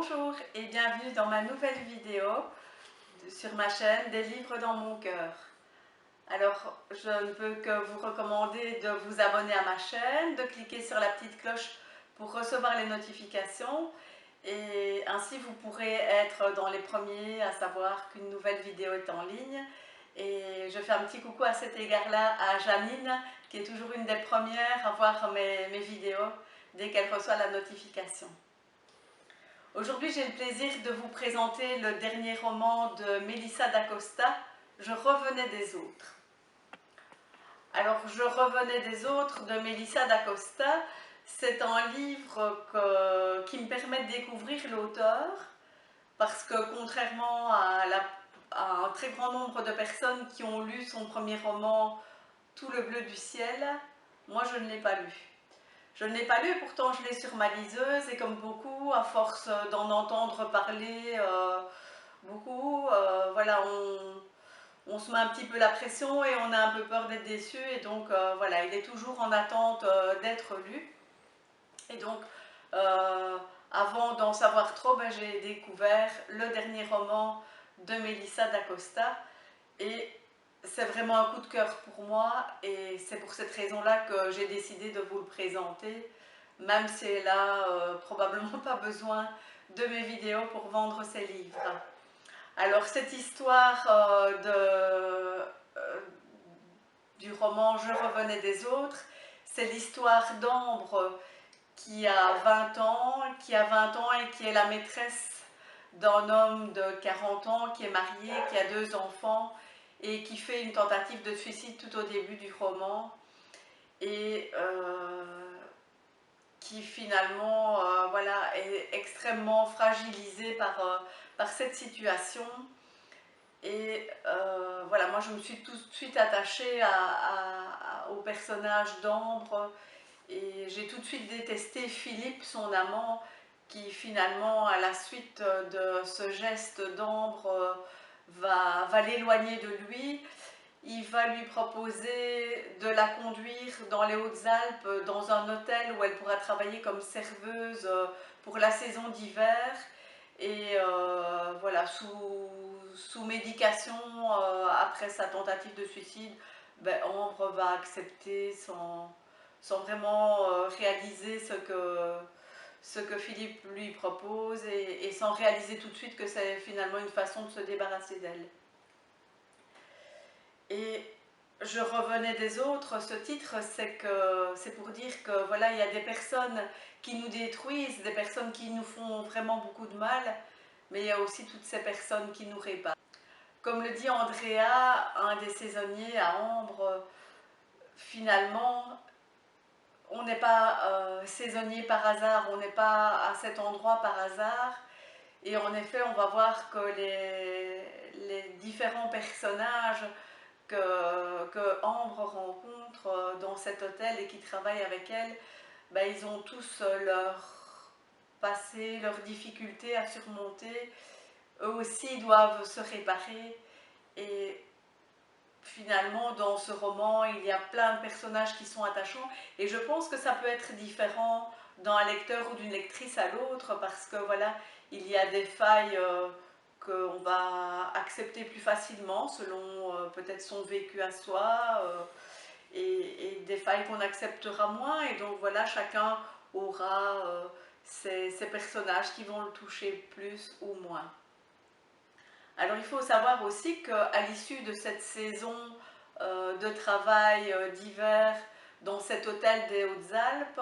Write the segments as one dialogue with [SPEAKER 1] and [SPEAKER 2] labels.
[SPEAKER 1] Bonjour et bienvenue dans ma nouvelle vidéo sur ma chaîne Des livres dans mon cœur. Alors, je ne peux que vous recommander de vous abonner à ma chaîne, de cliquer sur la petite cloche pour recevoir les notifications et ainsi vous pourrez être dans les premiers à savoir qu'une nouvelle vidéo est en ligne. Et je fais un petit coucou à cet égard-là à Janine, qui est toujours une des premières à voir mes vidéos dès qu'elle reçoit la notification. Aujourd'hui, j'ai le plaisir de vous présenter le dernier roman de Melissa d'Acosta, Je revenais des autres. Alors, Je revenais des autres de Melissa d'Acosta, c'est un livre qui me permet de découvrir l'auteur, parce que contrairement à un très grand nombre de personnes qui ont lu son premier roman, Tout le bleu du ciel, moi je ne l'ai pas lu. Je ne l'ai pas lu, pourtant je l'ai sur ma liseuse et comme beaucoup, à force d'en entendre parler beaucoup, voilà, on se met un petit peu la pression et on a un peu peur d'être déçu et donc voilà, il est toujours en attente d'être lu. Et donc, avant d'en savoir trop, j'ai découvert le dernier roman de Melissa d'Acosta et c'est vraiment un coup de cœur pour moi et c'est pour cette raison-là que j'ai décidé de vous le présenter, même si elle n'a probablement pas besoin de mes vidéos pour vendre ses livres. Alors cette histoire du roman Je revenais des autres, c'est l'histoire d'Ambre qui a 20 ans, et qui est la maîtresse d'un homme de 40 ans qui est marié, qui a 2 enfants et qui fait une tentative de suicide tout au début du roman et qui finalement voilà, est extrêmement fragilisée par cette situation. Et voilà, moi je me suis tout de suite attachée au personnage d'Ambre et j'ai tout de suite détesté Philippe, son amant, qui finalement, à la suite de ce geste d'Ambre, va l'éloigner de lui. Il va lui proposer de la conduire dans les Hautes-Alpes, dans un hôtel où elle pourra travailler comme serveuse pour la saison d'hiver. Et voilà, sous médication, après sa tentative de suicide, Ambre va accepter sans vraiment réaliser ce que Philippe lui propose et sans réaliser tout de suite que c'est finalement une façon de se débarrasser d'elle. Et Je revenais des autres, ce titre, c'est pour dire que voilà, il y a des personnes qui nous détruisent, des personnes qui nous font vraiment beaucoup de mal, mais il y a aussi toutes ces personnes qui nous réparent. Comme le dit Andrea, un des saisonniers à Ambre, finalement, on n'est pas saisonnier par hasard, on n'est pas à cet endroit par hasard. Et en effet, on va voir que les différents personnages que Ambre rencontre dans cet hôtel et qui travaillent avec elle, ils ont tous leur passé, leurs difficultés à surmonter. Eux aussi doivent se réparer. Et finalement, dans ce roman, il y a plein de personnages qui sont attachants. Et je pense que ça peut être différent d'un lecteur ou d'une lectrice à l'autre parce que voilà, il y a des failles qu'on va accepter plus facilement selon peut-être son vécu à soi et des failles qu'on acceptera moins. Et donc voilà, chacun aura ses personnages qui vont le toucher plus ou moins. Alors il faut savoir aussi qu'à l'issue de cette saison de travail d'hiver dans cet hôtel des Hautes-Alpes,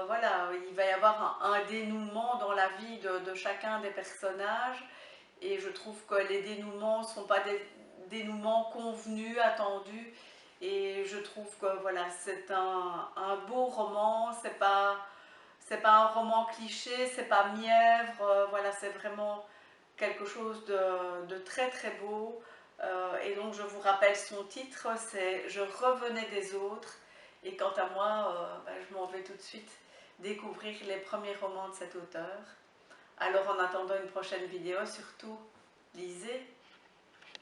[SPEAKER 1] voilà, il va y avoir un dénouement dans la vie de chacun des personnages et je trouve que les dénouements ne sont pas des dénouements convenus, attendus et je trouve que voilà, c'est un beau roman, c'est pas un roman cliché, c'est pas mièvre, voilà, c'est vraiment quelque chose de très très beau. Et donc je vous rappelle son titre, c'est Je revenais des autres. Et quant à moi, je m'en vais tout de suite découvrir les premiers romans de cet auteur. Alors en attendant une prochaine vidéo, surtout lisez